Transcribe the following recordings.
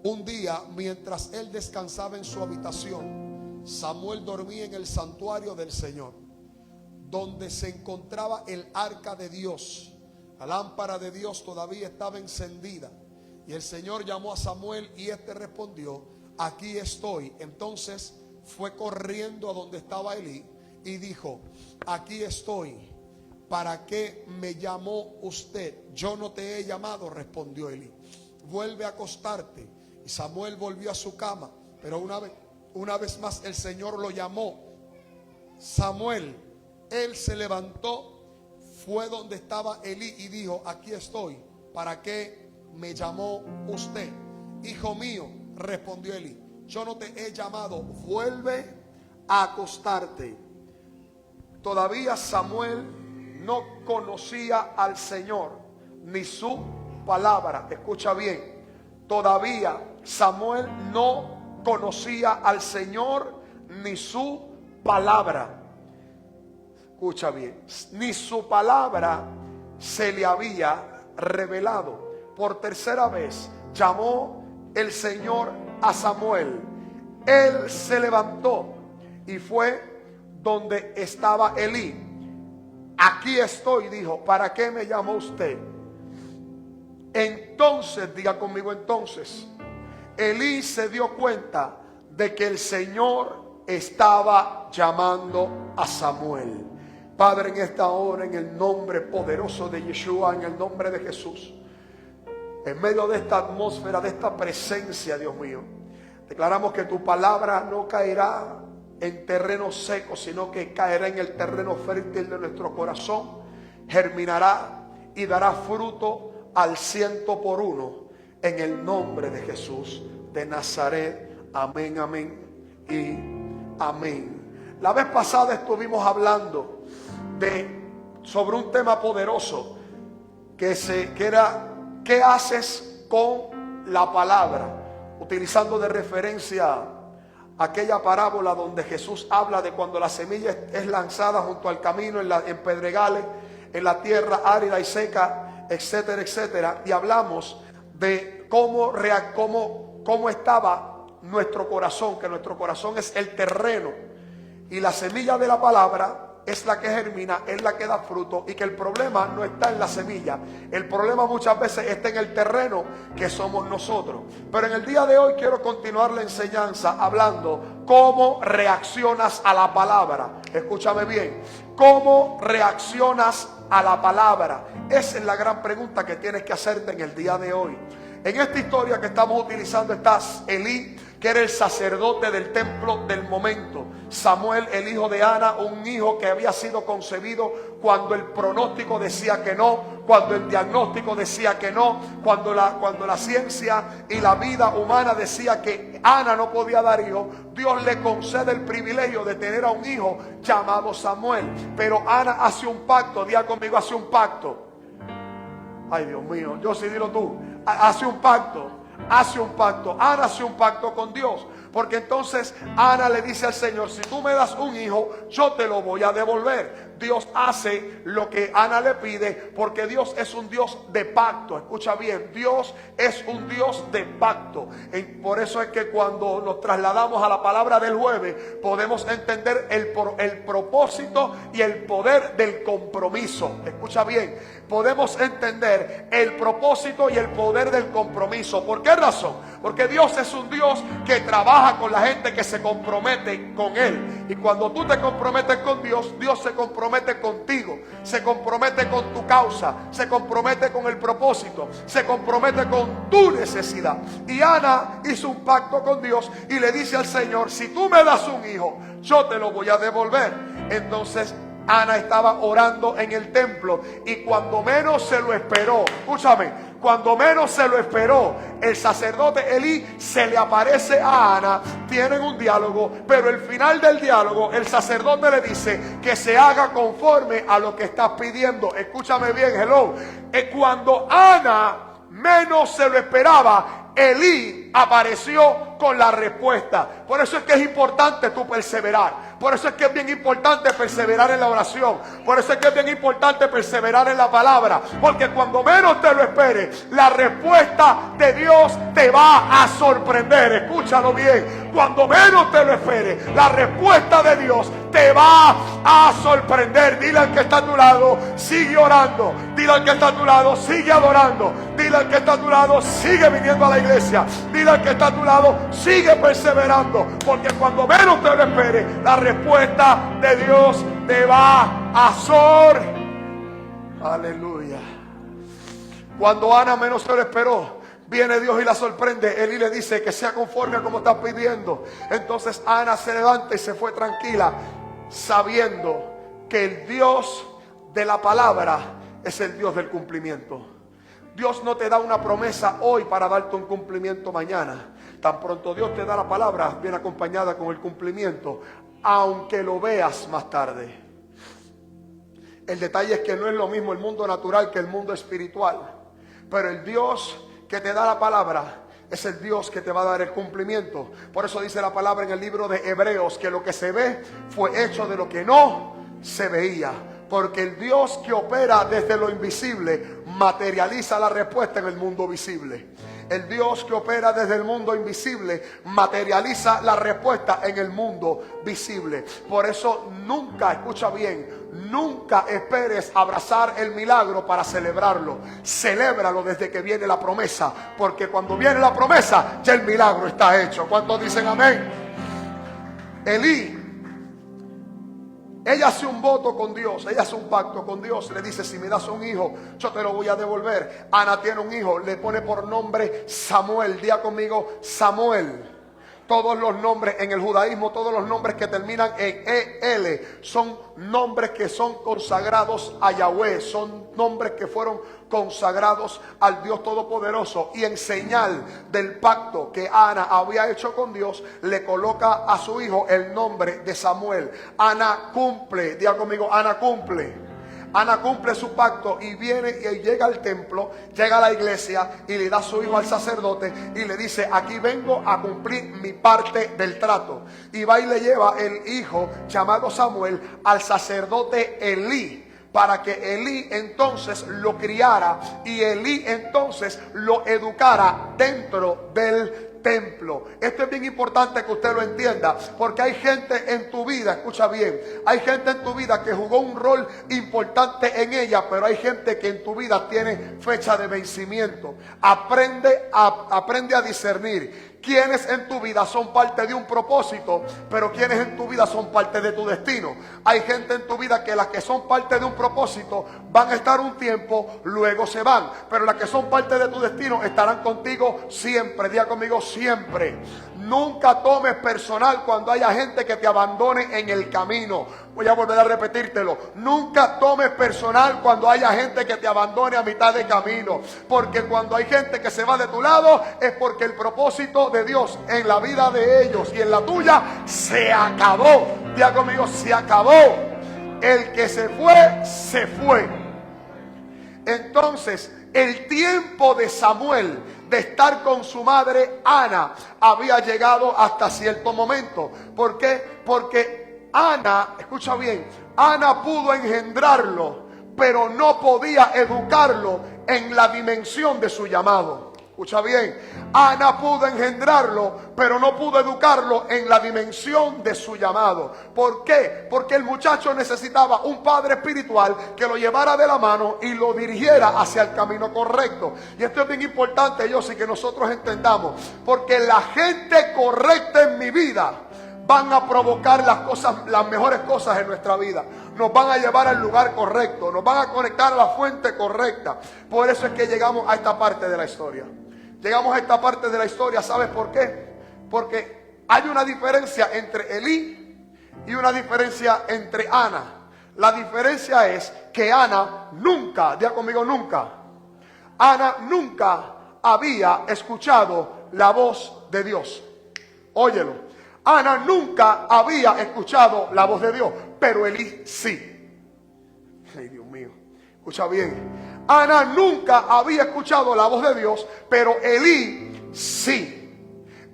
Un día, mientras él descansaba en su habitación, Samuel dormía en el santuario del Señor, donde se encontraba el arca de Dios. La lámpara de Dios todavía estaba encendida. Y el Señor llamó a Samuel y éste respondió: aquí estoy. Entonces fue corriendo a donde estaba Elí y dijo: aquí estoy. ¿Para qué me llamó usted? Yo no te he llamado, respondió Elí. Vuelve a acostarte. Y Samuel volvió a su cama. Pero una vez más el Señor lo llamó: Samuel. Él se levantó, fue donde estaba Elí y dijo: aquí estoy. ¿Para qué me llamó usted? Hijo mío, respondió Elí, yo no te he llamado, vuelve a acostarte. Todavía Samuel no conocía al Señor ni su palabra. Escucha bien. Todavía Samuel no conocía al Señor ni su palabra. Escucha bien. Ni su palabra se le había revelado. Por tercera vez llamó el Señor a Samuel. Él se levantó y fue donde estaba Elí. Aquí estoy, dijo. ¿Para qué me llamó usted? Entonces, diga conmigo, entonces Elí se dio cuenta de que el Señor estaba llamando a Samuel. Padre, en esta hora, en el nombre poderoso de Yeshua, en el nombre de Jesús, en medio de esta atmósfera, de esta presencia, Dios mío, declaramos que tu palabra no caerá en terreno seco, sino que caerá en el terreno fértil de nuestro corazón, germinará y dará fruto al 100%, en el nombre de Jesús de Nazaret. Amén, amén y amén. La vez pasada estuvimos hablando sobre un tema poderoso que era: ¿qué haces con la palabra? Utilizando de referencia aquella parábola donde Jesús habla de cuando la semilla es lanzada junto al camino, en pedregales, en la tierra árida y seca, etcétera, etcétera. Y hablamos de cómo estaba nuestro corazón, que nuestro corazón es el terreno y la semilla de la palabra es la que germina, es la que da fruto, y que el problema no está en la semilla, el problema muchas veces está en el terreno que somos nosotros. Pero en el día de hoy quiero continuar la enseñanza hablando cómo reaccionas a la palabra. Escúchame bien, ¿cómo reaccionas a la palabra? Esa es la gran pregunta que tienes que hacerte en el día de hoy. En esta historia que estamos utilizando está Elí, que era el sacerdote del templo del momento. Samuel, el hijo de Ana, un hijo que había sido concebido cuando el pronóstico decía que no, cuando el diagnóstico decía que no, cuando la ciencia y la vida humana decía que Ana no podía dar hijo. Dios le concede el privilegio de tener a un hijo llamado Samuel. Pero Ana hace un pacto, diga conmigo, hace un pacto. Ay, Dios mío, yo sí, dilo tú. Hace un pacto. Ana hace un pacto con Dios. Porque entonces Ana le dice al Señor: si tú me das un hijo, yo te lo voy a devolver. Dios hace lo que Ana le pide, porque Dios es un Dios de pacto. Escucha bien, Dios es un Dios de pacto. Por eso es que cuando nos trasladamos a la palabra del jueves, podemos entender el propósito y el poder del compromiso. Escucha bien, podemos entender el propósito y el poder del compromiso. ¿Por qué razón? Porque Dios es un Dios que trabaja con la gente que se compromete con Él. Y cuando tú te comprometes con Dios, Dios se compromete contigo, se compromete con tu causa, se compromete con el propósito, se compromete con tu necesidad. Y Ana hizo un pacto con Dios y le dice al Señor: si tú me das un hijo, yo te lo voy a devolver. Entonces Ana estaba orando en el templo y cuando menos se lo esperó, escúchame, cuando menos se lo esperó, el sacerdote Elí se le aparece a Ana, tienen un diálogo, pero el final del diálogo, el sacerdote le dice que se haga conforme a lo que estás pidiendo. Escúchame bien, hello. Cuando Ana menos se lo esperaba, Elí apareció con la respuesta. Por eso es que es importante tú perseverar. Por eso es que es bien importante perseverar en la oración. Por eso es que es bien importante perseverar en la palabra. Porque cuando menos te lo esperes, la respuesta de Dios te va a sorprender. Escúchalo bien. Cuando menos te lo esperes, la respuesta de Dios te va a sorprender. Dile al que está a tu lado, sigue orando. Dile al que está a tu lado, sigue adorando. Dile al que está a tu lado, sigue viniendo a la iglesia. Dile al que está a tu lado, sigue perseverando. Porque cuando menos te lo esperes, la respuesta de Dios te va a sorprender. Aleluya. Cuando Ana menos se lo esperó, viene Dios y la sorprende. Elí le dice que sea conforme a como estás pidiendo. Entonces Ana se levanta y se fue tranquila, sabiendo que el Dios de la palabra es el Dios del cumplimiento. Dios no te da una promesa hoy para darte un cumplimiento mañana. Tan pronto Dios te da la palabra, viene acompañada con el cumplimiento, aunque lo veas más tarde. El detalle es que no es lo mismo el mundo natural que el mundo espiritual. Pero el Dios que te da la palabra es el Dios que te va a dar el cumplimiento. Por eso dice la palabra en el libro de Hebreos que lo que se ve fue hecho de lo que no se veía. Porque el Dios que opera desde lo invisible materializa la respuesta en el mundo visible. El Dios que opera desde el mundo invisible materializa la respuesta en el mundo visible. Por eso nunca, escucha bien, nunca esperes abrazar el milagro para celebrarlo. Celébralo desde que viene la promesa. Porque cuando viene la promesa, ya el milagro está hecho. ¿Cuántos dicen amén? Elí, ella hace un voto con Dios, ella hace un pacto con Dios. Le dice, si me das un hijo, yo te lo voy a devolver. Ana tiene un hijo, le pone por nombre Samuel. Diga conmigo, Samuel. Todos los nombres en el judaísmo, todos los nombres que terminan en EL son nombres que son consagrados a Yahweh. Son nombres que fueron consagrados al Dios Todopoderoso. Y en señal del pacto que Ana había hecho con Dios, le coloca a su hijo el nombre de Samuel. Ana cumple, diga conmigo, Ana cumple. Ana cumple su pacto y viene y llega al templo, llega a la iglesia y le da a su hijo al sacerdote y le dice, aquí vengo a cumplir mi parte del trato. Y va y le lleva el hijo llamado Samuel al sacerdote Elí, para que Elí entonces lo criara y Elí entonces lo educara dentro del templo. Esto es bien importante que usted lo entienda, porque hay gente en tu vida, escucha bien, hay gente en tu vida que jugó un rol importante en ella, pero hay gente que en tu vida tiene fecha de vencimiento. Aprende a discernir quiénes en tu vida son parte de un propósito, pero quiénes en tu vida son parte de tu destino. Hay gente en tu vida que las que son parte de un propósito van a estar un tiempo, luego se van, pero las que son parte de tu destino estarán contigo siempre. Diga conmigo, siempre. Nunca tomes personal cuando haya gente que te abandone en el camino. Voy a volver a repetírtelo. Nunca tomes personal cuando haya gente que te abandone a mitad de camino. Porque cuando hay gente que se va de tu lado, es porque el propósito de Dios en la vida de ellos y en la tuya se acabó. Diga conmigo, se acabó. El que se fue, se fue. Entonces, el tiempo de Samuel de estar con su madre Ana había llegado hasta cierto momento. ¿Por qué? Porque Ana, escucha bien, Ana pudo engendrarlo, pero no podía educarlo en la dimensión de su llamado. Escucha bien, Ana pudo engendrarlo, pero no pudo educarlo en la dimensión de su llamado. ¿Por qué? Porque el muchacho necesitaba un padre espiritual que lo llevara de la mano y lo dirigiera hacia el camino correcto. Y esto es bien importante, yo sí que nosotros entendamos, porque la gente correcta en mi vida van a provocar las mejores cosas en nuestra vida. Nos van a llevar al lugar correcto, nos van a conectar a la fuente correcta. Por eso es que llegamos a esta parte de la historia. Llegamos a esta parte de la historia, ¿sabes por qué? Porque hay una diferencia entre Elí y una diferencia entre Ana. La diferencia es que Ana nunca, diga conmigo nunca, Ana nunca había escuchado la voz de Dios. Óyelo, Ana nunca había escuchado la voz de Dios, pero Elí sí. Ay, Dios mío, escucha bien. Ana nunca había escuchado la voz de Dios, pero Elí sí.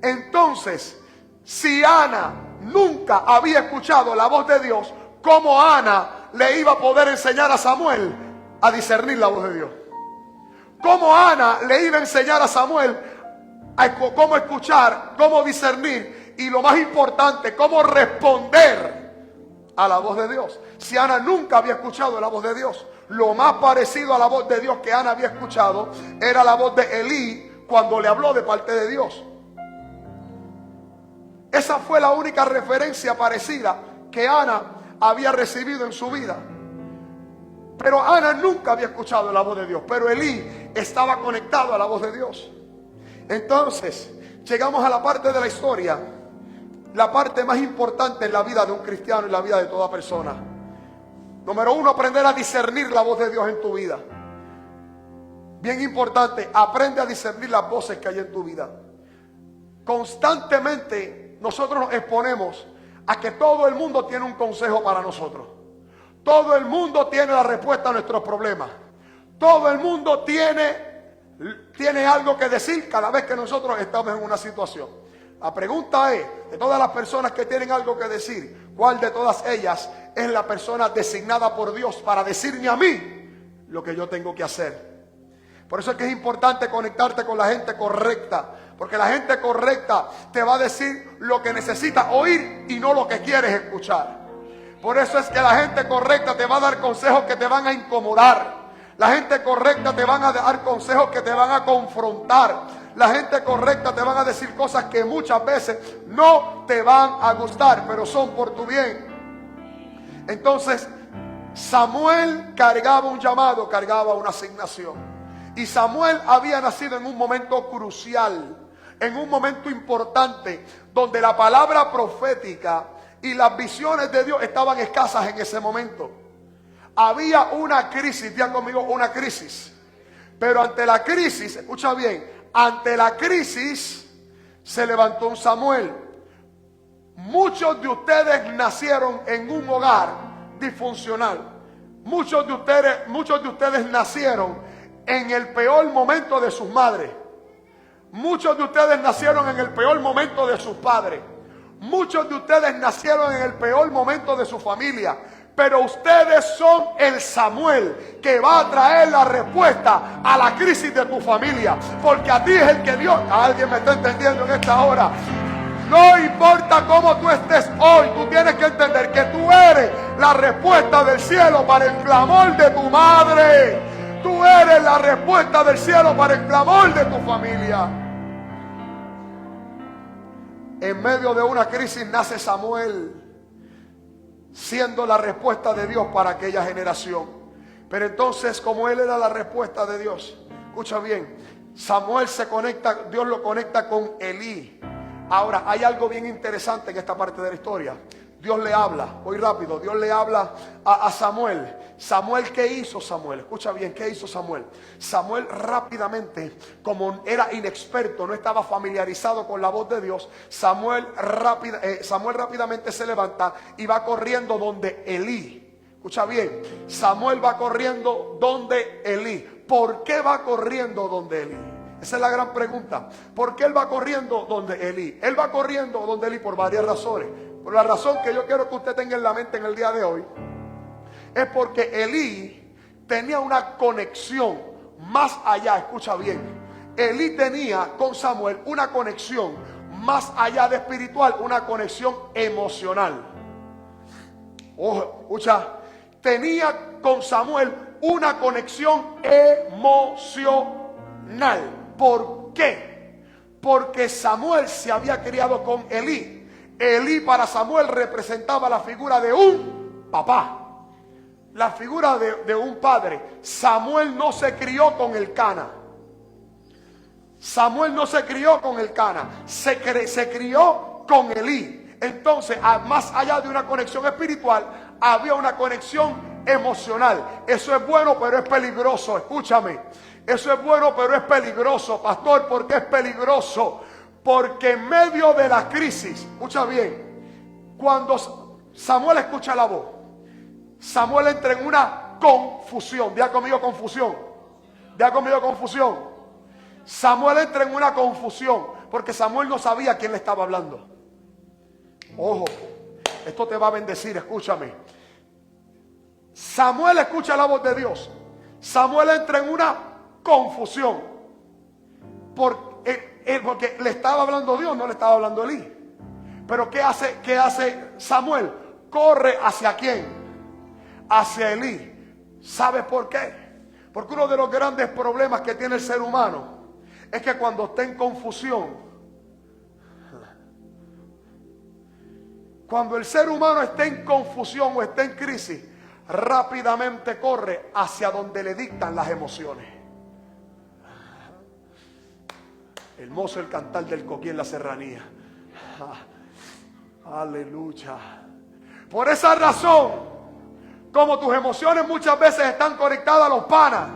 Entonces, Si Ana nunca había escuchado la voz de Dios, ¿cómo Ana le iba a poder enseñar a Samuel a discernir la voz de Dios? ¿Cómo Ana le iba a enseñar a Samuel cómo escuchar, cómo discernir y lo más importante, cómo responder a la voz de Dios? Si Ana nunca había escuchado la voz de Dios, lo más parecido a la voz de Dios que Ana había escuchado era la voz de Elí cuando le habló de parte de Dios. Esa fue la única referencia parecida que Ana había recibido en su vida. Pero Ana nunca había escuchado la voz de Dios, pero Elí estaba conectado a la voz de Dios. Entonces, llegamos a la parte de la historia, la parte más importante en la vida de un cristiano y la vida de toda persona. Número uno, aprender a discernir la voz de Dios en tu vida. Bien importante, aprende a discernir las voces que hay en tu vida. Constantemente nosotros nos exponemos a que todo el mundo tiene un consejo para nosotros. Todo el mundo tiene la respuesta a nuestros problemas. Todo el mundo tiene algo que decir cada vez que nosotros estamos en una situación. La pregunta es, de todas las personas que tienen algo que decir, ¿cuál de todas ellas es la persona designada por Dios para decirme a mí lo que yo tengo que hacer? Por eso es que es importante conectarte con la gente correcta, porque la gente correcta te va a decir lo que necesitas oír y no lo que quieres escuchar. Por eso es que la gente correcta te va a dar consejos que te van a incomodar. La gente correcta te van a dar consejos que te van a confrontar. La gente correcta te van a decir cosas que muchas veces no te van a gustar, pero son por tu bien. Entonces, Samuel cargaba un llamado, cargaba una asignación. Y Samuel había nacido en un momento crucial, en un momento importante, donde la palabra profética y las visiones de Dios estaban escasas en ese momento. Había una crisis, digan conmigo, una crisis. Pero ante la crisis, escucha bien, ante la crisis se levantó un Samuel. Muchos de ustedes nacieron en un hogar disfuncional. Muchos de ustedes nacieron en el peor momento de sus madres. Muchos de ustedes nacieron en el peor momento de sus padres. Muchos de ustedes nacieron en el peor momento de su familia. Pero ustedes son el Samuel que va a traer la respuesta a la crisis de tu familia. Porque a ti es el que Dios... Alguien me está entendiendo en esta hora. No importa cómo tú estés hoy, tú tienes que entender que tú eres la respuesta del cielo para el clamor de tu madre. Tú eres la respuesta del cielo para el clamor de tu familia. En medio de una crisis nace Samuel, siendo la respuesta de Dios para aquella generación. Pero entonces, como él era la respuesta de Dios, escucha bien, Samuel se conecta, Dios lo conecta con Elí. Ahora, hay algo bien interesante en esta parte de la historia. Dios le habla, voy rápido, Dios le habla a Samuel. Samuel, ¿qué hizo Samuel? Escucha bien, ¿qué hizo Samuel? Samuel rápidamente, como era inexperto, no estaba familiarizado con la voz de Dios, Samuel rápidamente se levanta y va corriendo donde Elí. Escucha bien, Samuel va corriendo donde Elí. ¿Por qué va corriendo donde Elí? Esa es la gran pregunta. ¿Por qué él va corriendo donde Elí? Él va corriendo donde Elí por varias razones. Por la razón que yo quiero que usted tenga en la mente en el día de hoy, es porque Elí tenía una conexión más allá, escucha bien. Elí tenía con Samuel una conexión más allá de espiritual, una conexión emocional. Ojo, escucha, tenía con Samuel una conexión emocional. ¿Por qué? Porque Samuel se había criado con Elí. Elí para Samuel representaba la figura de un papá, la figura de un padre. Samuel no se crió con el Cana. Samuel no se crió con el Cana, se crió con Elí. Entonces, más allá de una conexión espiritual, había una conexión emocional. Eso es bueno, pero es peligroso. Escúchame. Eso es bueno, pero es peligroso, pastor. ¿Por qué es peligroso? Porque en medio de la crisis, escucha bien, cuando Samuel escucha la voz, Samuel entra en una confusión. Diga conmigo confusión. Diga conmigo confusión. Samuel entra en una confusión porque Samuel no sabía quién le estaba hablando. Ojo, esto te va a bendecir, escúchame. Samuel escucha la voz de Dios. Samuel entra en una confusión. Porque le estaba hablando Dios, no le estaba hablando Elí. Pero ¿qué hace Samuel? Corre ¿hacia quién? Hacia Elí. ¿Sabe por qué? Porque uno de los grandes problemas que tiene el ser humano es que cuando está en confusión, cuando el ser humano está en confusión o está en crisis, rápidamente corre hacia donde le dictan las emociones. Hermoso el cantar del coquí en la serranía. Aleluya. Por esa razón, como tus emociones muchas veces están conectadas a los panas,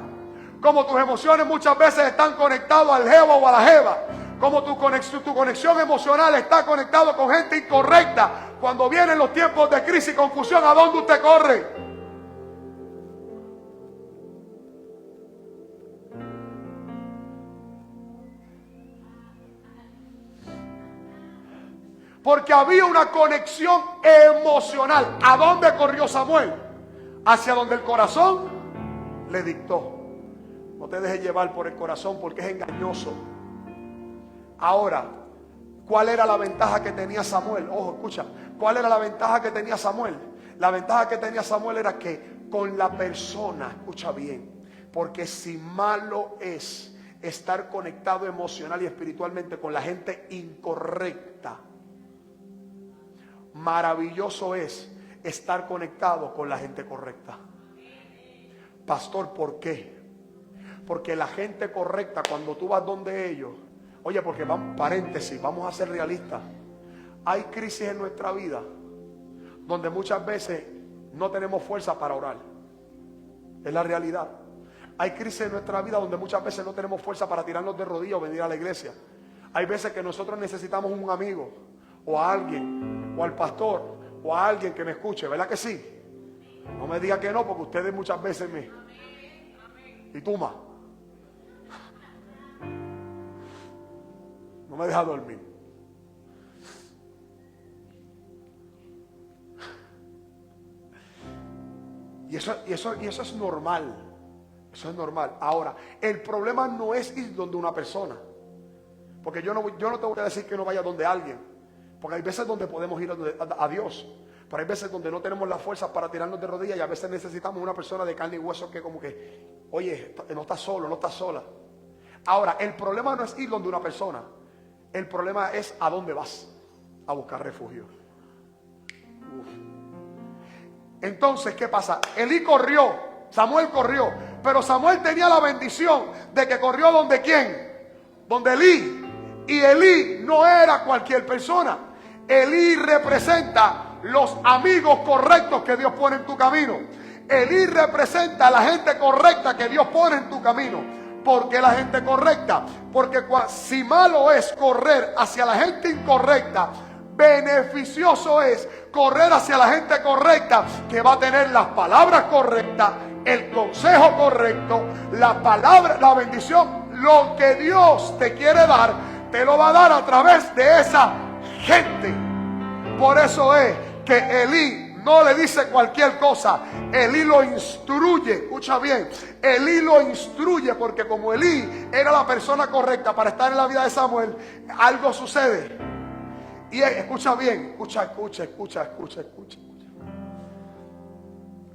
como tus emociones muchas veces están conectadas al jevo o a la jeva, como tu conexión emocional está conectada con gente incorrecta, cuando vienen los tiempos de crisis y confusión, ¿a dónde usted corre? Porque había una conexión emocional. ¿A dónde corrió Samuel? Hacia donde el corazón le dictó. No te dejes llevar por el corazón porque es engañoso. Ahora, ¿cuál era la ventaja que tenía Samuel? Ojo, escucha. ¿Cuál era la ventaja que tenía Samuel? La ventaja que tenía Samuel era que con la persona, escucha bien, porque si malo es estar conectado emocional y espiritualmente con la gente incorrecta, maravilloso es estar conectado con la gente correcta. Pastor, ¿por qué? Porque la gente correcta, cuando tú vas donde ellos, oye, porque vamos, paréntesis, vamos a ser realistas. Hay crisis en nuestra vida donde muchas veces no tenemos fuerza para orar. Es la realidad. Hay crisis en nuestra vida donde muchas veces no tenemos fuerza para tirarnos de rodillas o venir a la iglesia. Hay veces que nosotros necesitamos un amigo o a alguien, o al pastor, o a alguien que me escuche, ¿verdad que sí? No me diga que no, porque ustedes muchas veces me... Y tú más. No me deja dormir. Y eso es normal. Eso es normal. Ahora, el problema no es ir donde una persona. Porque yo no te voy a decir que no vaya donde alguien. Porque hay veces donde podemos ir a Dios. Pero hay veces donde no tenemos la fuerza para tirarnos de rodillas. Y a veces necesitamos una persona de carne y hueso que como que, oye, no estás solo, no estás sola. Ahora, el problema no es ir donde una persona. El problema es a dónde vas a buscar refugio. Entonces, ¿qué pasa? Elí corrió, Samuel corrió, pero Samuel tenía la bendición de que corrió donde ¿quién? Donde Elí. Y Elí no era cualquier persona. Elí representa los amigos correctos que Dios pone en tu camino. Elí representa a la gente correcta que Dios pone en tu camino. ¿Por qué la gente correcta? Porque si malo es correr hacia la gente incorrecta, beneficioso es correr hacia la gente correcta, que va a tener las palabras correctas, el consejo correcto, la palabra, la bendición. Lo que Dios te quiere dar, te lo va a dar a través de esa gente. Por eso es que Elí no le dice cualquier cosa. Elí lo instruye. Escucha bien. Elí lo instruye porque como Elí era la persona correcta para estar en la vida de Samuel, algo sucede. Y escucha bien. Escucha.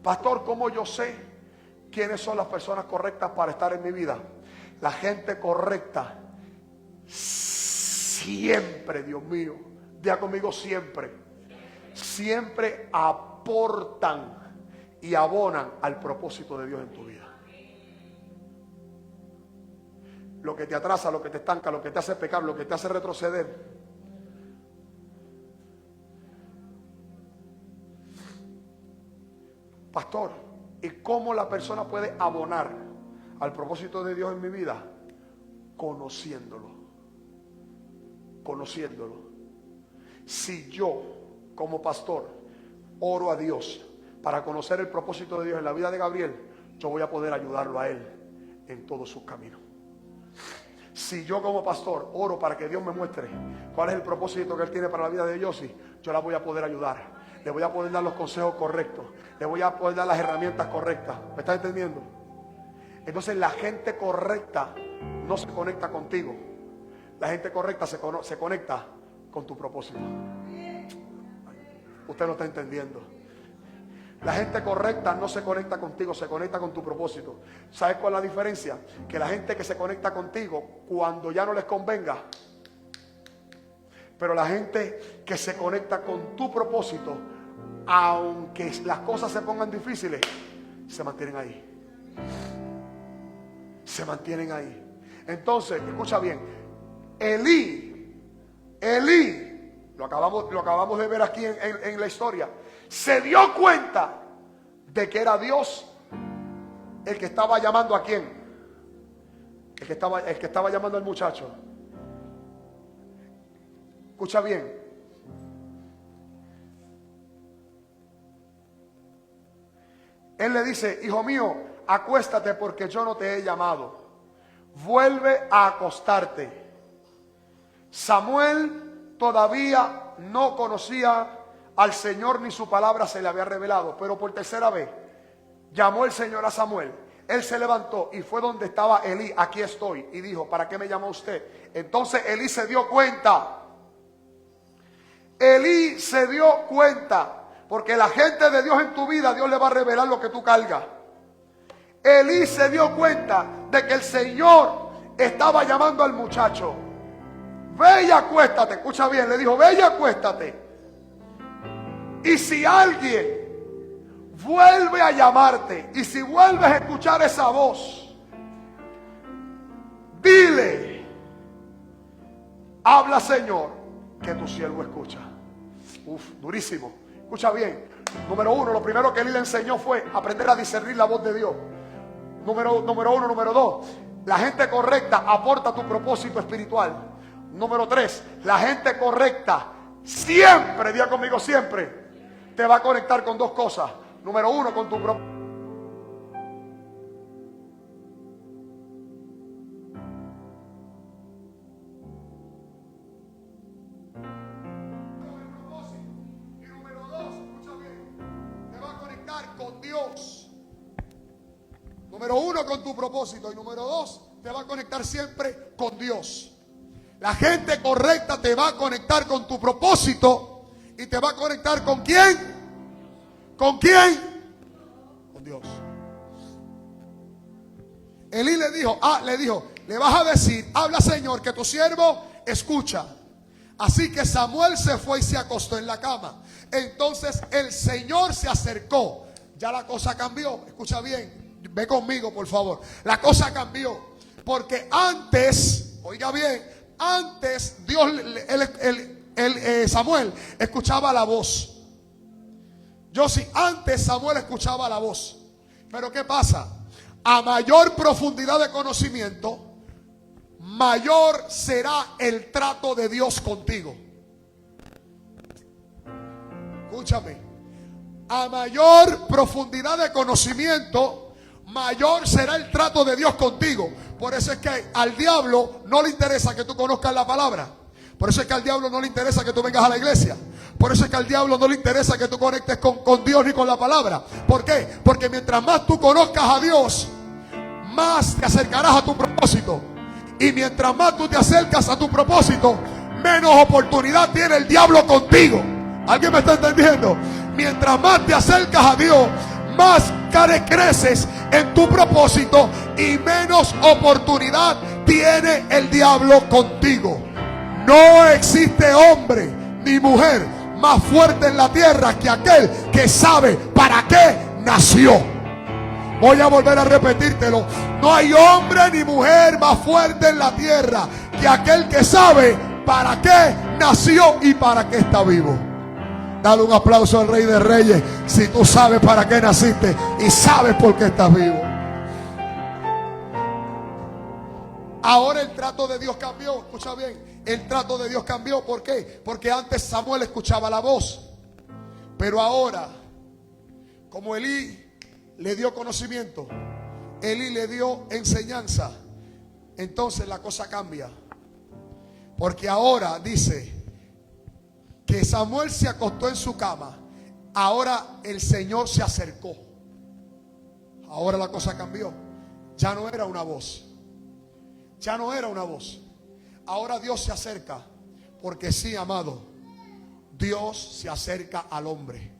Pastor, ¿cómo yo sé quiénes son las personas correctas para estar en mi vida? La gente correcta siempre, Dios mío, diga conmigo siempre aportan y abonan al propósito de Dios en tu vida. Lo que te atrasa, lo que te estanca, lo que te hace pecar, lo que te hace retroceder. Pastor, ¿y cómo la persona puede abonar al propósito de Dios en mi vida? Conociéndolo. Si yo, como pastor, oro a Dios para conocer el propósito de Dios en la vida de Gabriel, yo voy a poder ayudarlo a él en todos sus caminos. si yo como pastor oro para que Dios me muestre cuál es el propósito que Él tiene para la vida de Yossi, yo la voy a poder ayudar. Le voy a poder dar los consejos correctos. Le voy a poder dar las herramientas correctas. ¿Me está entendiendo? Entonces la gente correcta no se conecta contigo. La gente correcta se conecta con tu propósito. Usted no está entendiendo. La gente correcta no se conecta contigo, se conecta con tu propósito. ¿Sabes cuál es la diferencia? Que la gente que se conecta contigo cuando ya no les convenga, pero la gente que se conecta con tu propósito, aunque las cosas se pongan difíciles, se mantienen ahí. Se mantienen ahí. Entonces, escucha bien, Elí, lo acabamos de ver aquí en la historia, se dio cuenta de que era Dios el que estaba llamando a quién, el que estaba llamando al muchacho. Escucha bien. Él le dice: hijo mío, acuéstate porque yo no te he llamado. Vuelve a acostarte. Samuel todavía no conocía al Señor ni su palabra se le había revelado, pero por tercera vez llamó el Señor a Samuel. Él se levantó y fue donde estaba Elí. Aquí estoy. Y dijo: ¿para qué me llamó usted? Entonces Elí se dio cuenta. Elí se dio cuenta, porque la gente de Dios en tu vida, Dios le va a revelar lo que tú cargas. Elí se dio cuenta de que el Señor estaba llamando al muchacho. Ve y acuéstate. Escucha bien, le dijo: ve y acuéstate. Y si alguien vuelve a llamarte, y si vuelves a escuchar esa voz, dile: habla, Señor, que tu siervo escucha. Durísimo. Escucha bien. Número uno, lo primero que Elí le enseñó fue aprender a discernir la voz de Dios. Número uno. Número dos, la gente correcta aporta tu propósito espiritual. Número tres, la gente correcta siempre, diga conmigo, siempre te va a conectar con dos cosas. Número uno, con tu propósito. Y número dos, escucha bien, te va a conectar con Dios. Número uno, con tu propósito. Y número dos, te va a conectar siempre con Dios. La gente correcta te va a conectar con tu propósito. ¿Y te va a conectar con quién? ¿Con quién? Con Dios. Elí le dijo, le vas a decir: habla, Señor, que tu siervo escucha. Así que Samuel se fue y se acostó en la cama. Entonces el Señor se acercó. Ya la cosa cambió. Escucha bien, ve conmigo, por favor. La cosa cambió. Porque antes, oiga bien, antes Dios, Samuel escuchaba la voz. Antes Samuel escuchaba la voz. Pero ¿qué pasa? A mayor profundidad de conocimiento, mayor será el trato de Dios contigo. Escúchame. A mayor profundidad de conocimiento, mayor será el trato de Dios contigo. Por eso es que al diablo no le interesa que tú conozcas la palabra. Por eso es que al diablo no le interesa que tú vengas a la iglesia. Por eso es que al diablo no le interesa que tú conectes con Dios ni con la palabra. ¿Por qué? Porque mientras más tú conozcas a Dios, más te acercarás a tu propósito. Y mientras más tú te acercas a tu propósito, menos oportunidad tiene el diablo contigo. ¿Alguien me está entendiendo? Mientras más te acercas a Dios, más creces en tu propósito y menos oportunidad tiene el diablo contigo. No existe hombre ni mujer más fuerte en la tierra que aquel que sabe para qué nació. Voy a volver a repetírtelo. No hay hombre ni mujer más fuerte en la tierra que aquel que sabe para qué nació y para qué está vivo. Dale un aplauso al Rey de Reyes si tú sabes para qué naciste y sabes por qué estás vivo. Ahora el trato de Dios cambió. Escucha bien, el trato de Dios cambió. ¿Por qué? Porque antes Samuel escuchaba la voz, pero ahora, como Elí le dio conocimiento, Elí le dio enseñanza, Entonces la cosa cambia. Porque ahora dice que Samuel se acostó en su cama. Ahora el Señor se acercó. Ahora la cosa cambió. Ya no era una voz. Ya no era una voz. Ahora Dios se acerca. Porque sí, amado, Dios se acerca al hombre.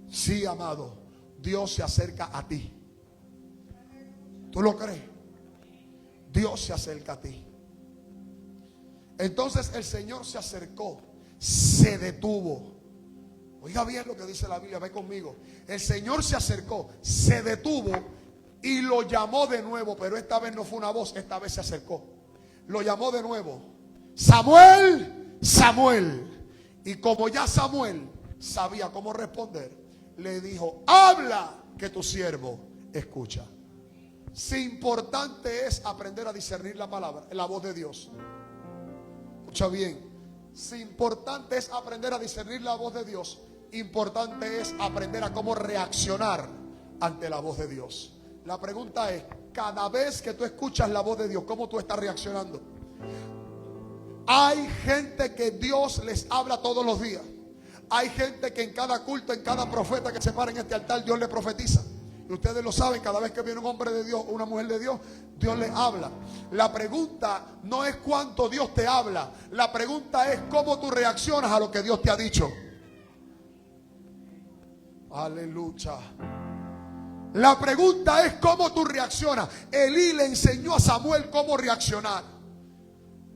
Sí, amado, Dios se acerca a ti. ¿Tú lo crees? Dios se acerca a ti. Entonces el Señor se acercó, se detuvo. Oiga bien lo que dice la Biblia, ve conmigo. El Señor se acercó, se detuvo y lo llamó de nuevo. Pero esta vez no fue una voz, esta vez se acercó. Lo llamó de nuevo. Samuel, Samuel. Y como ya Samuel sabía cómo responder, le dijo: habla, que tu siervo escucha. Si importante es aprender a discernir la palabra, la voz de Dios. Escucha bien. Si importante es aprender a discernir la voz de Dios, importante es aprender a cómo reaccionar ante la voz de Dios. La pregunta es: cada vez que tú escuchas la voz de Dios, ¿cómo tú estás reaccionando? Hay gente que Dios les habla todos los días. Hay gente que en cada culto, en cada profeta que se para en este altar, Dios le profetiza. Y ustedes lo saben, cada vez que viene un hombre de Dios, una mujer de Dios, Dios le habla. La pregunta no es cuánto Dios te habla. La pregunta es cómo tú reaccionas a lo que Dios te ha dicho. Aleluya. La pregunta es cómo tú reaccionas. Elí le enseñó a Samuel cómo reaccionar.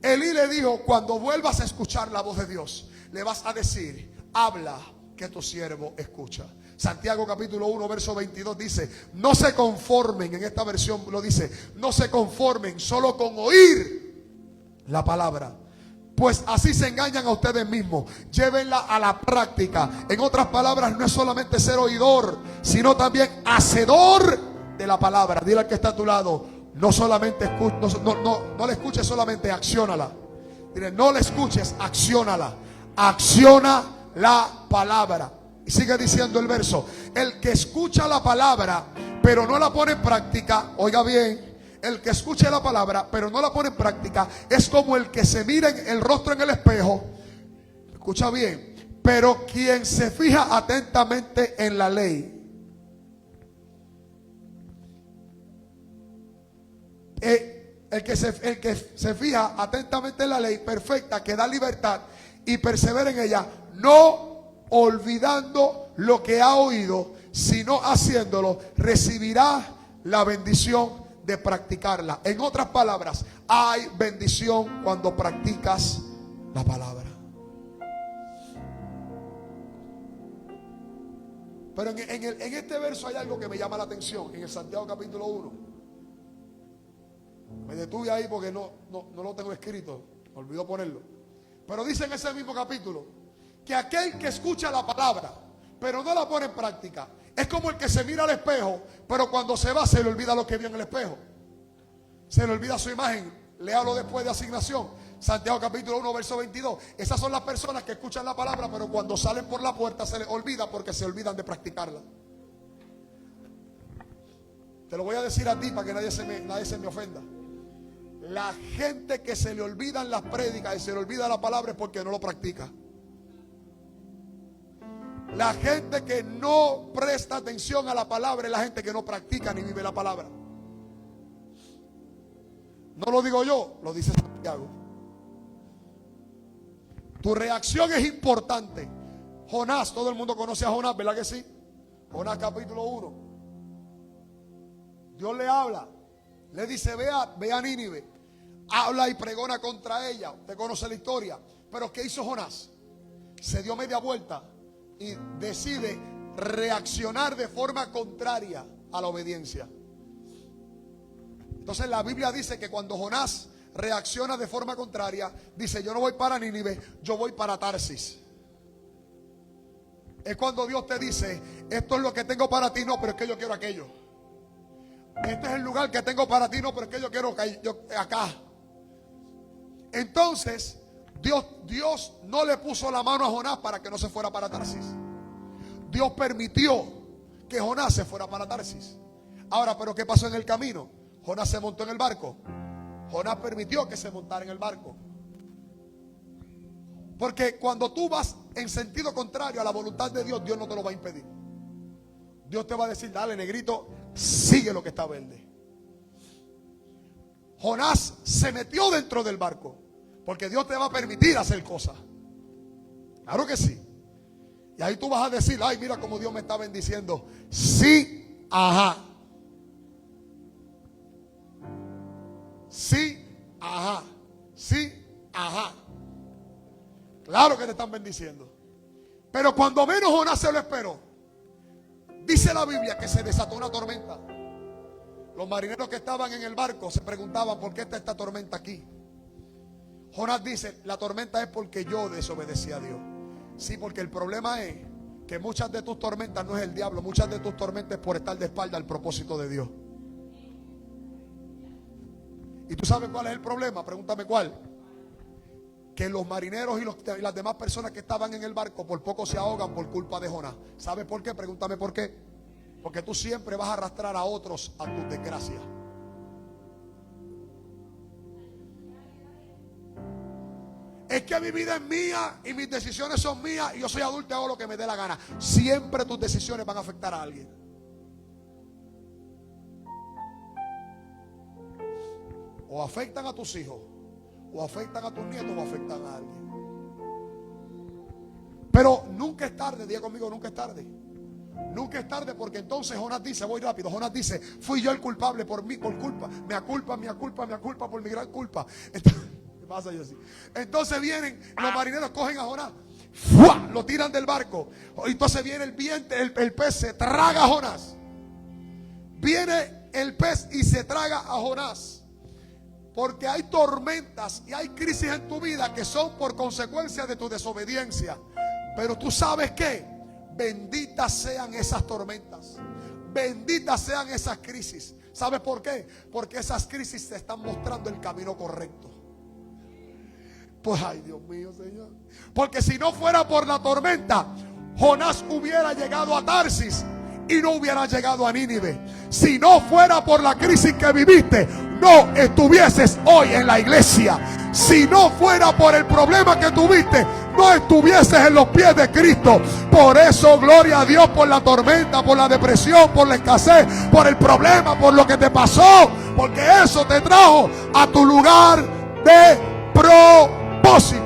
Elí le dijo: cuando vuelvas a escuchar la voz de Dios, le vas a decir: habla, que tu siervo escucha. Santiago capítulo 1 verso 22 dice: no se conformen, en esta versión lo dice, no se conformen solo con oír la palabra, pues así se engañan a ustedes mismos. Llévenla a la práctica. En otras palabras, no es solamente ser oidor, sino también hacedor de la palabra. Dile al que está a tu lado: no solamente no le escuches solamente, acciónala. Dile: no le escuches, acciónala. Acciona la palabra. Y sigue diciendo el verso: el que escucha la palabra pero no la pone en práctica, oiga bien, el que escucha la palabra pero no la pone en práctica es como el que se mira en el rostro en el espejo. Escucha bien: pero quien se fija atentamente en la ley, el que se fija atentamente en la ley perfecta que da libertad y persevera en ella, no olvidando lo que ha oído, sino haciéndolo, recibirá la bendición de practicarla. En otras palabras, hay bendición cuando practicas la palabra. Pero en este verso hay algo que me llama la atención. En el Santiago capítulo 1. Me detuve ahí porque no lo tengo escrito, me olvidó ponerlo. Pero dice en ese mismo capítulo que aquel que escucha la palabra pero no la pone en práctica es como el que se mira al espejo, pero cuando se va se le olvida lo que vio en el espejo. Se le olvida su imagen. Léalo después de asignación. Santiago capítulo 1 verso 22. Esas son las personas que escuchan la palabra, pero cuando salen por la puerta se les olvida porque se olvidan de practicarla. Te lo voy a decir a ti para que nadie se me ofenda. La gente que se le olvidan las prédicas y se le olvida la palabra es porque no lo practica. La gente que no presta atención a la palabra es la gente que no practica ni vive la palabra. No lo digo yo, lo dice Santiago. Tu reacción es importante. Jonás, todo el mundo conoce a Jonás, ¿verdad que sí? Jonás capítulo 1. Dios le habla, le dice: ve a Nínive, habla y pregona contra ella. Usted conoce la historia. Pero ¿qué hizo Jonás? Se dio media vuelta y decide reaccionar de forma contraria a la obediencia. Entonces la Biblia dice que cuando Jonás reacciona de forma contraria, dice: yo no voy para Nínive, yo voy para Tarsis. Es cuando Dios te dice: esto es lo que tengo para ti, no, pero es que yo quiero aquello. Este es el lugar que tengo para ti, no, pero es que yo quiero acá. Entonces Dios no le puso la mano a Jonás para que no se fuera para Tarsis. Dios permitió que Jonás se fuera para Tarsis. Ahora, ¿pero qué pasó en el camino? Jonás se montó en el barco. Jonás permitió que se montara en el barco. Porque cuando tú vas en sentido contrario a la voluntad de Dios, Dios no te lo va a impedir. Dios te va a decir, dale, negrito, sigue lo que está verde. Jonás se metió dentro del barco, porque Dios te va a permitir hacer cosas. Claro que sí. Y ahí tú vas a decir, ay, mira cómo Dios me está bendiciendo. Sí, ajá. Sí, ajá. Sí, ajá. Claro que te están bendiciendo. Pero cuando menos Jonás se lo esperó, dice la Biblia que se desató una tormenta. Los marineros que estaban en el barco se preguntaban, ¿por qué está esta tormenta aquí? Jonás dice, la tormenta es porque yo desobedecí a Dios. Sí, porque el problema es que muchas de tus tormentas no es el diablo, muchas de tus tormentas es por estar de espalda al propósito de Dios. ¿Y tú sabes cuál es el problema? Pregúntame cuál. Que los marineros y las demás personas que estaban en el barco por poco se ahogan por culpa de Jonás. ¿Sabes por qué? Pregúntame por qué. Porque tú siempre vas a arrastrar a otros a tus desgracias. Es que mi vida es mía y mis decisiones son mías y yo soy adulto y hago lo que me dé la gana. Siempre tus decisiones van a afectar a alguien. O afectan a tus hijos, o afectan a tus nietos, o afectan a alguien. Pero nunca es tarde, diga conmigo, nunca es tarde. Nunca es tarde, porque entonces Jonás dice, voy rápido, Jonás dice, fui yo el culpable por mí, por culpa, me aculpa por mi gran culpa. Entonces vienen los marineros, cogen a Jonás, ¡fua!, lo tiran del barco. Entonces viene el viento, el pez se traga a Jonás. Viene el pez y se traga a Jonás. Porque hay tormentas y hay crisis en tu vida que son por consecuencia de tu desobediencia. Pero tú sabes qué, benditas sean esas tormentas, benditas sean esas crisis. ¿Sabes por qué? Porque esas crisis te están mostrando el camino correcto. Pues ay, Dios mío, Señor. Porque si no fuera por la tormenta, Jonás hubiera llegado a Tarsis y no hubiera llegado a Nínive. Si no fuera por la crisis que viviste, no estuvieses hoy en la iglesia. Si no fuera por el problema que tuviste, no estuvieses en los pies de Cristo. Por eso, gloria a Dios por la tormenta, por la depresión, por la escasez, por el problema, por lo que te pasó. Porque eso te trajo a tu lugar de propósito.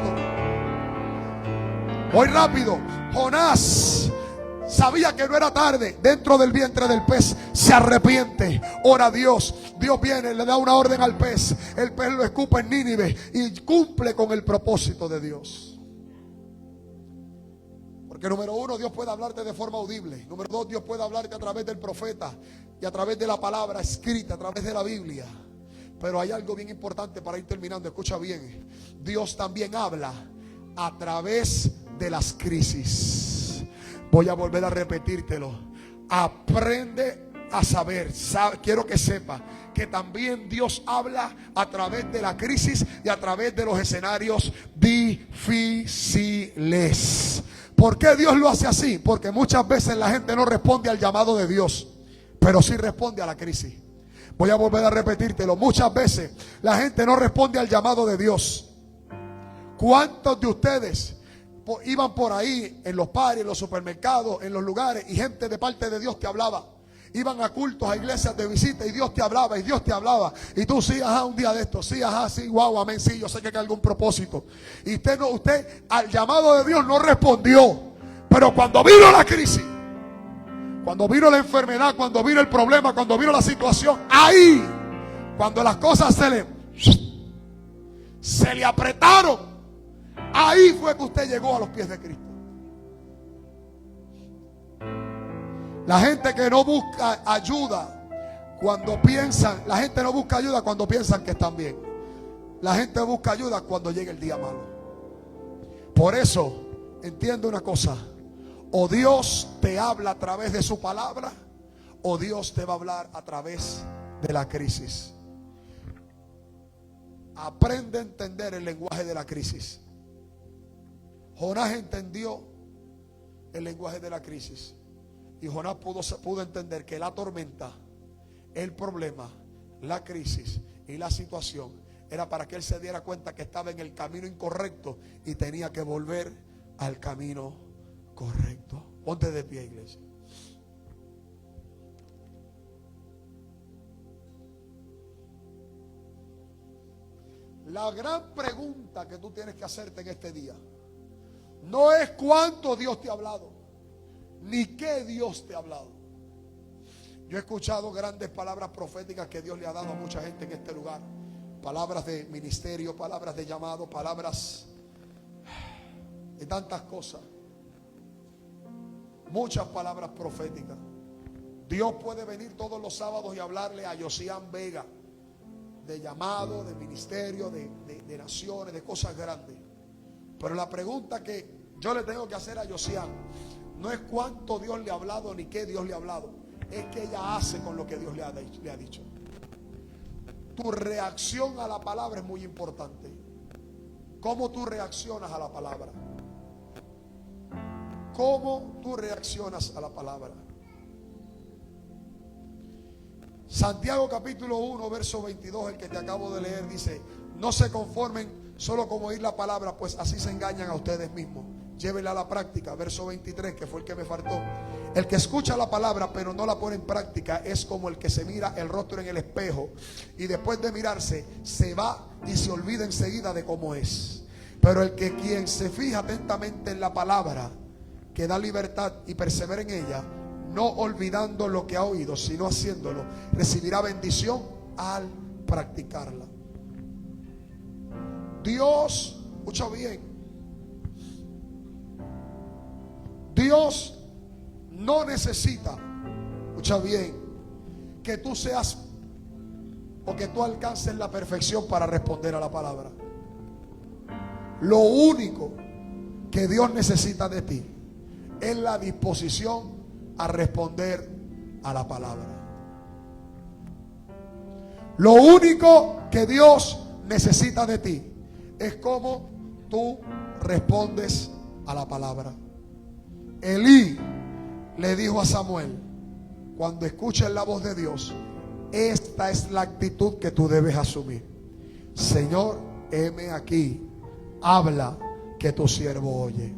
Voy rápido. Jonás sabía que no era tarde. Dentro del vientre del pez se arrepiente, ora a Dios. Dios viene, le da una orden al pez. El pez lo escupe en Nínive y cumple con el propósito de Dios. Porque número uno, Dios puede hablarte de forma audible. Número dos, Dios puede hablarte a través del profeta y a través de la palabra escrita, a través de la Biblia. Pero hay algo bien importante para ir terminando. Escucha bien. Dios también habla a través de las crisis. Voy a volver a repetírtelo. Aprende a saber. Quiero que sepa que también Dios habla a través de la crisis y a través de los escenarios difíciles. ¿Por qué Dios lo hace así? Porque muchas veces la gente no responde al llamado de Dios, pero sí responde a la crisis. Voy a volver a repetírtelo. Muchas veces la gente no responde al llamado de Dios. ¿Cuántos de ustedes iban por ahí en los paris, en los supermercados, en los lugares y gente de parte de Dios te hablaba? Iban a cultos, a iglesias de visita y Dios te hablaba y Dios te hablaba. Y tú sí, ajá, un día de esto, sí, ajá, sí, wow, amén, sí, yo sé que hay algún propósito. Y usted al llamado de Dios no respondió. Pero cuando vino la crisis, cuando vino la enfermedad, cuando vino el problema, cuando vino la situación, ahí, cuando las cosas se le apretaron, ahí fue que usted llegó a los pies de Cristo. La gente que no busca ayuda cuando piensan, la gente no busca ayuda cuando piensan que están bien. La gente busca ayuda cuando llega el día malo. Por eso, entiende una cosa: o Dios te habla a través de su palabra, o Dios te va a hablar a través de la crisis. Aprende a entender el lenguaje de la crisis. Jonás entendió el lenguaje de la crisis. Y Jonás pudo entender que la tormenta, el problema, la crisis y la situación era para que él se diera cuenta que estaba en el camino incorrecto y tenía que volver al camino correcto. Ponte de pie, iglesia. La gran pregunta que tú tienes que hacerte en este día no es cuánto Dios te ha hablado, ni qué Dios te ha hablado. Yo he escuchado grandes palabras proféticas que Dios le ha dado a mucha gente en este lugar. Palabras de ministerio, palabras de llamado, palabras de tantas cosas. Muchas palabras proféticas. Dios puede venir todos los sábados y hablarle a Josian Vega de llamado, de ministerio, de naciones, de cosas grandes. Pero la pregunta que yo le tengo que hacer a Josian no es cuánto Dios le ha hablado ni qué Dios le ha hablado, es que ella hace con lo que Dios le ha dicho. Tu reacción a la palabra es muy importante. ¿Cómo tú reaccionas a la palabra? ¿Cómo tú reaccionas a la palabra? Santiago capítulo 1 verso 22, el que te acabo de leer, dice: no se conformen solo con oír la palabra, pues así se engañan a ustedes mismos. Llévenla a la práctica. Verso 23, que fue el que me faltó: el que escucha la palabra pero no la pone en práctica es como el que se mira el rostro en el espejo y después de mirarse se va y se olvida enseguida de cómo es. Pero el que quien se fija atentamente en la palabra que da libertad y persevera en ella, no olvidando lo que ha oído, sino haciéndolo, recibirá bendición al practicarla. Dios, escucha bien, Dios no necesita, escucha bien, que tú seas o que tú alcances la perfección para responder a la palabra. Lo único que Dios necesita de ti es la disposición a responder a la palabra. Lo único que Dios necesita de ti es cómo tú respondes a la palabra. Elí le dijo a Samuel: cuando escuches la voz de Dios, esta es la actitud que tú debes asumir. Señor, heme aquí, habla, que tu siervo oye.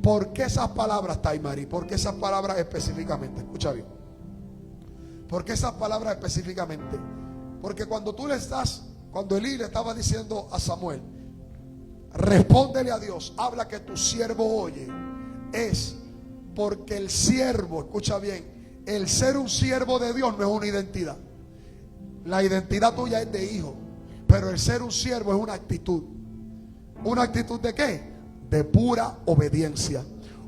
¿Por qué esas palabras, Taimari? ¿Por qué esas palabras específicamente? Escucha bien. ¿Por qué esas palabras específicamente? Porque cuando Elí le estaba diciendo a Samuel: respóndele a Dios, habla que tu siervo oye, es porque el siervo, escucha bien, el ser un siervo de Dios no es una identidad. La identidad tuya es de hijo, pero el ser un siervo es una actitud. ¿Una actitud de qué? De pura obediencia.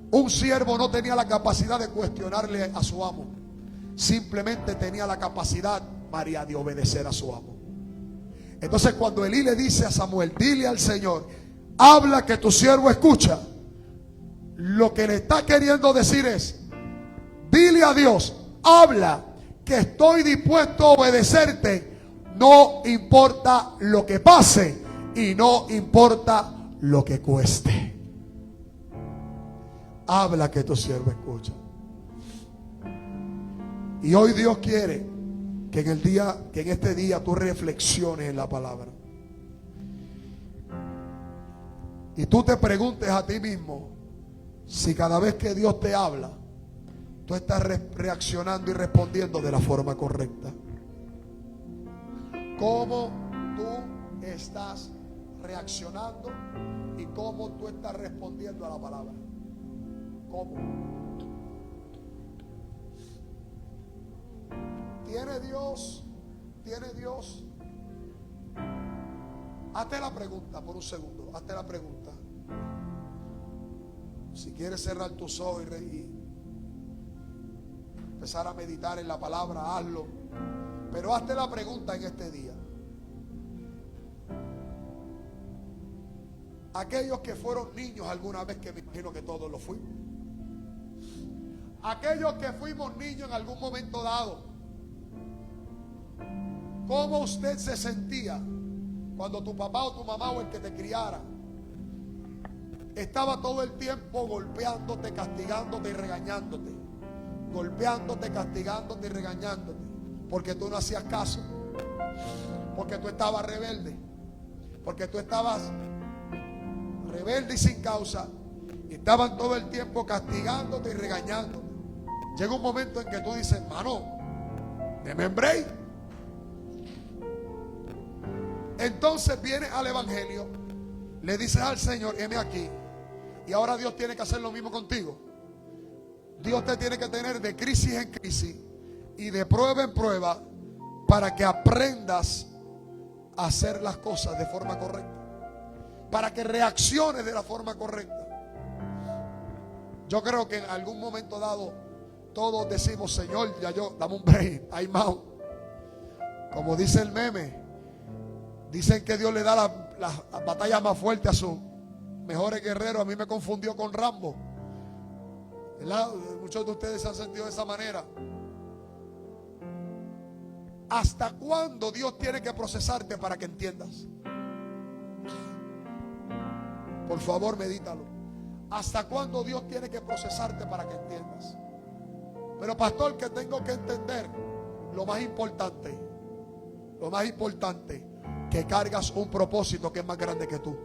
Un siervo no tenía la capacidad de cuestionarle a su amo, simplemente tenía la capacidad, María, de obedecer a su amo. Entonces cuando Elí le dice a Samuel: dile al Señor, habla que tu siervo escucha, lo que le está queriendo decir es: dile a Dios, habla que estoy dispuesto a obedecerte, no importa lo que pase y no importa lo que cueste. Habla que tu siervo escucha. Y hoy Dios quiere que en este día tú reflexiones en la palabra. Y tú te preguntes a ti mismo si cada vez que Dios te habla, tú estás reaccionando y respondiendo de la forma correcta. ¿Cómo tú estás reaccionando y cómo tú estás respondiendo a la palabra? ¿Cómo? ¿Tiene Dios? Hazte la pregunta por un segundo. Hazte la pregunta. Si quieres cerrar tus ojos y empezar a meditar en la palabra, hazlo. Pero hazte la pregunta en este día. Aquellos que fueron niños alguna vez, que me imagino que todos lo fuimos. Aquellos que fuimos niños en algún momento dado, ¿cómo usted se sentía cuando tu papá o tu mamá o el que te criara estaba todo el tiempo golpeándote, castigándote y regañándote? Golpeándote, castigándote y regañándote porque tú no hacías caso, porque tú estabas rebelde. porque tú estabas rebelde y sin causa, y estaban todo el tiempo castigándote y regañándote. Llega un momento en que tú dices, mano, me membré. Entonces vienes al evangelio, le dices al Señor, heme aquí. Y ahora Dios tiene que hacer lo mismo contigo. Dios te tiene que tener de crisis en crisis y de prueba en prueba para que aprendas a hacer las cosas de forma correcta, para que reacciones de la forma correcta. Yo creo que en algún momento dado todos decimos, Señor, ya yo, dame un break, hay más. Como dice el meme, dicen que Dios le da las batallas más fuertes a sus mejores guerreros. A mí me confundió con Rambo, ¿verdad? Muchos de ustedes se han sentido de esa manera. ¿Hasta cuándo Dios tiene que procesarte para que entiendas? Por favor, medítalo. ¿Hasta cuándo Dios tiene que procesarte para que entiendas? Pero pastor, que tengo que entender lo más importante, que cargas un propósito que es más grande que tú,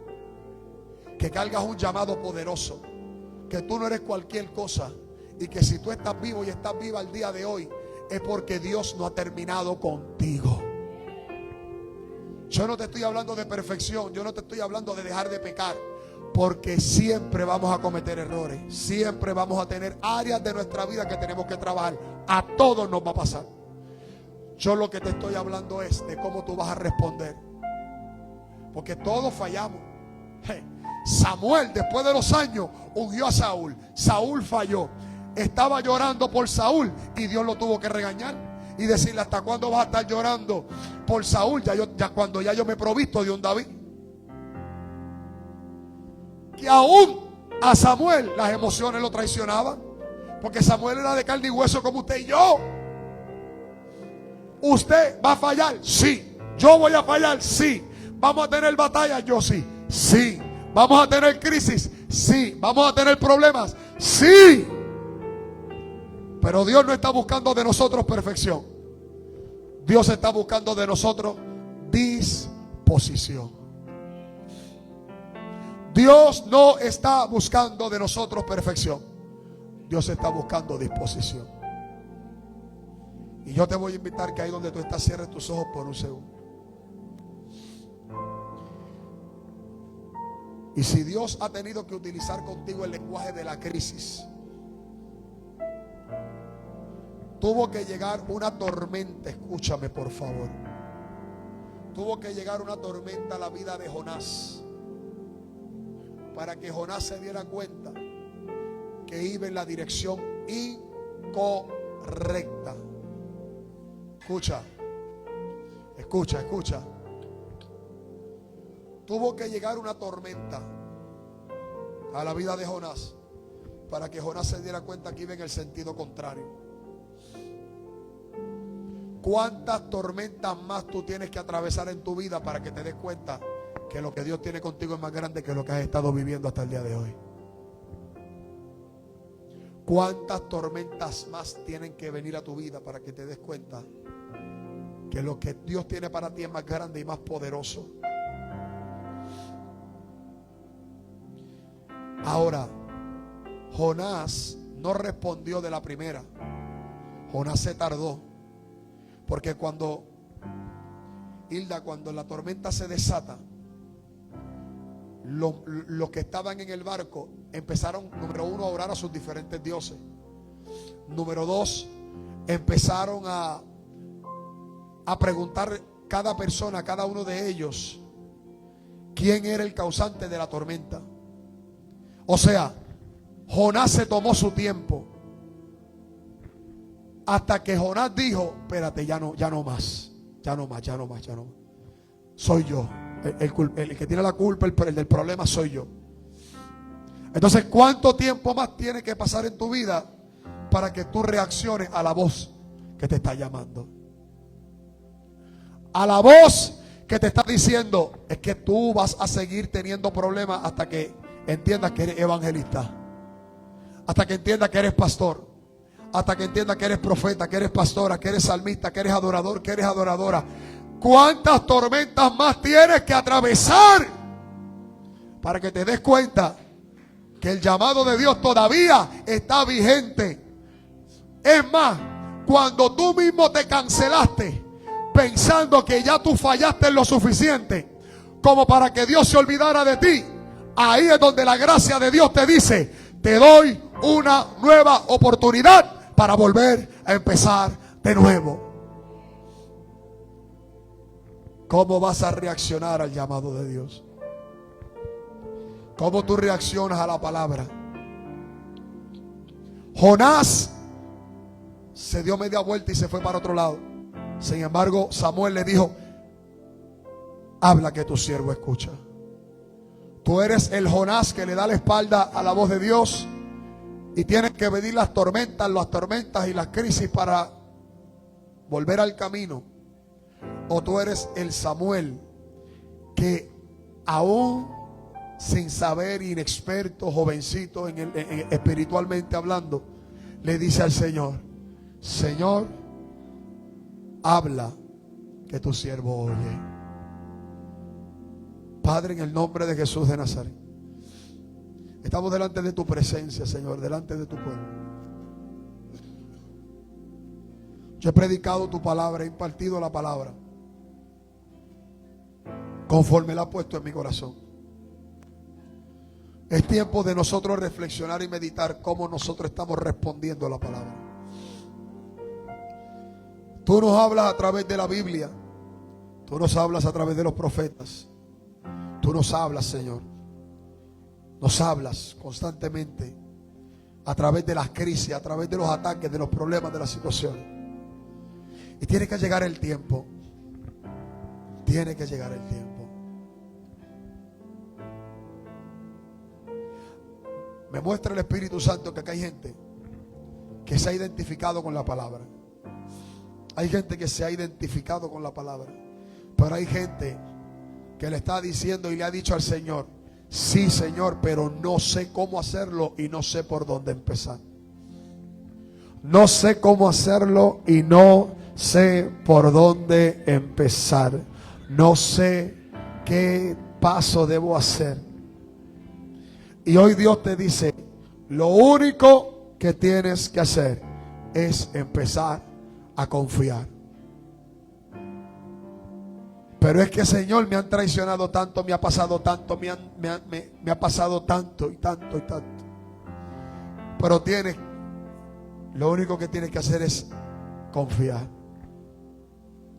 que cargas un llamado poderoso, que tú no eres cualquier cosa, y que si tú estás vivo y estás viva el día de hoy es porque Dios no ha terminado contigo. Yo no te estoy hablando de perfección, yo no te estoy hablando de dejar de pecar, porque siempre vamos a cometer errores, siempre vamos a tener áreas de nuestra vida que tenemos que trabajar. A todos nos va a pasar. Yo lo que te estoy hablando es de cómo tú vas a responder, porque todos fallamos. Samuel, después de los años, ungió a Saúl. Saúl falló, estaba llorando por Saúl y Dios lo tuvo que regañar y decirle, ¿hasta cuándo vas a estar llorando por Saúl? Cuando yo me he provisto de un David. Que aún a Samuel las emociones lo traicionaban, porque Samuel era de carne y hueso como usted y yo. ¿Usted va a fallar? Sí. ¿Yo voy a fallar? Sí. ¿Vamos a tener batalla? Yo sí. Sí. ¿Vamos a tener crisis? Sí. ¿Vamos a tener problemas? Sí. Pero Dios no está buscando de nosotros perfección. Dios está buscando de nosotros disposición. Dios no está buscando de nosotros perfección. Dios está buscando disposición. Y yo te voy a invitar que ahí donde tú estás cierres tus ojos por un segundo. Y si Dios ha tenido que utilizar contigo el lenguaje de la crisis, tuvo que llegar una tormenta, escúchame por favor. Tuvo que llegar una tormenta a la vida de Jonás, para que Jonás se diera cuenta que iba en la dirección incorrecta. Escucha. Tuvo que llegar una tormenta a la vida de Jonás para que Jonás se diera cuenta que iba en el sentido contrario. ¿Cuántas tormentas más tú tienes que atravesar en tu vida para que te des cuenta que lo que Dios tiene contigo es más grande que lo que has estado viviendo hasta el día de hoy? ¿Cuántas tormentas más tienen que venir a tu vida para que te des cuenta que lo que Dios tiene para ti es más grande y más poderoso? Ahora, Jonás no respondió de la primera. Jonás se tardó, porque cuando la tormenta se desata, los que estaban en el barco empezaron, número uno, a orar a sus diferentes dioses. Número dos, empezaron a preguntar cada persona, cada uno de ellos, quién era el causante de la tormenta. O sea, Jonás se tomó su tiempo hasta que Jonás dijo, espérate, ya no más. Soy yo. El que tiene la culpa, el del problema soy yo. Entonces, ¿cuánto tiempo más tiene que pasar en tu vida para que tú reacciones a la voz que te está llamando? A la voz que te está diciendo, es que tú vas a seguir teniendo problemas hasta que entiendas que eres evangelista, hasta que entiendas que eres pastor, hasta que entiendas que eres profeta, que eres pastora, que eres salmista, que eres adorador, que eres adoradora. ¿Cuántas tormentas más tienes que atravesar para que te des cuenta que el llamado de Dios todavía está vigente? Es más, cuando tú mismo te cancelaste pensando que ya tú fallaste en lo suficiente como para que Dios se olvidara de ti, ahí es donde la gracia de Dios te dice: te doy una nueva oportunidad para volver a empezar de nuevo. ¿Cómo vas a reaccionar al llamado de Dios? ¿Cómo tú reaccionas a la palabra? Jonás se dio media vuelta y se fue para otro lado. Sin embargo, Samuel le dijo: habla, que tu siervo escucha. Tú eres el Jonás que le da la espalda a la voz de Dios y tienes que medir las tormentas y las crisis para volver al camino. O tú eres el Samuel que, aún sin saber, inexperto, jovencito espiritualmente hablando, le dice al Señor: Señor, habla, que tu siervo oye. Padre, en el nombre de Jesús de Nazaret, estamos delante de tu presencia, Señor, delante de tu pueblo. Yo he predicado tu palabra, he impartido la palabra conforme la he puesto en mi corazón. Es tiempo de nosotros reflexionar y meditar cómo nosotros estamos respondiendo a la palabra. Tú nos hablas a través de la Biblia, tú nos hablas a través de los profetas, tú nos hablas, Señor, nos hablas constantemente a través de las crisis, a través de los ataques, de los problemas, de las situaciones. Y tiene que llegar el tiempo, tiene que llegar el tiempo. Me muestra el Espíritu Santo que acá hay gente que se ha identificado con la palabra. Hay gente que se ha identificado con la palabra. Pero hay gente que le está diciendo y le ha dicho al Señor: sí, Señor, pero no sé cómo hacerlo y no sé por dónde empezar. No sé cómo hacerlo y no sé por dónde empezar. No sé qué paso debo hacer. Y hoy Dios te dice: lo único que tienes que hacer es empezar a confiar. Pero es que, Señor, me han traicionado tanto, me ha pasado tanto, me ha pasado tanto y tanto y tanto. Pero lo único que tienes que hacer es confiar.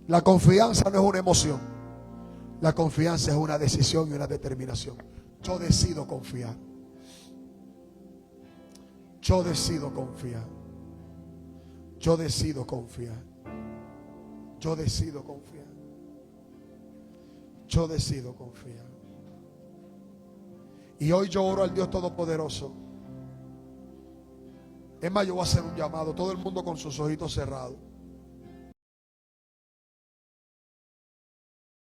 La confianza no es una emoción. La confianza es una decisión y una determinación. Yo decido confiar. Yo decido confiar. Yo decido confiar. Yo decido confiar. Yo decido confiar. Y hoy yo oro al Dios Todopoderoso. Es más, yo voy a hacer un llamado. Todo el mundo con sus ojitos cerrados.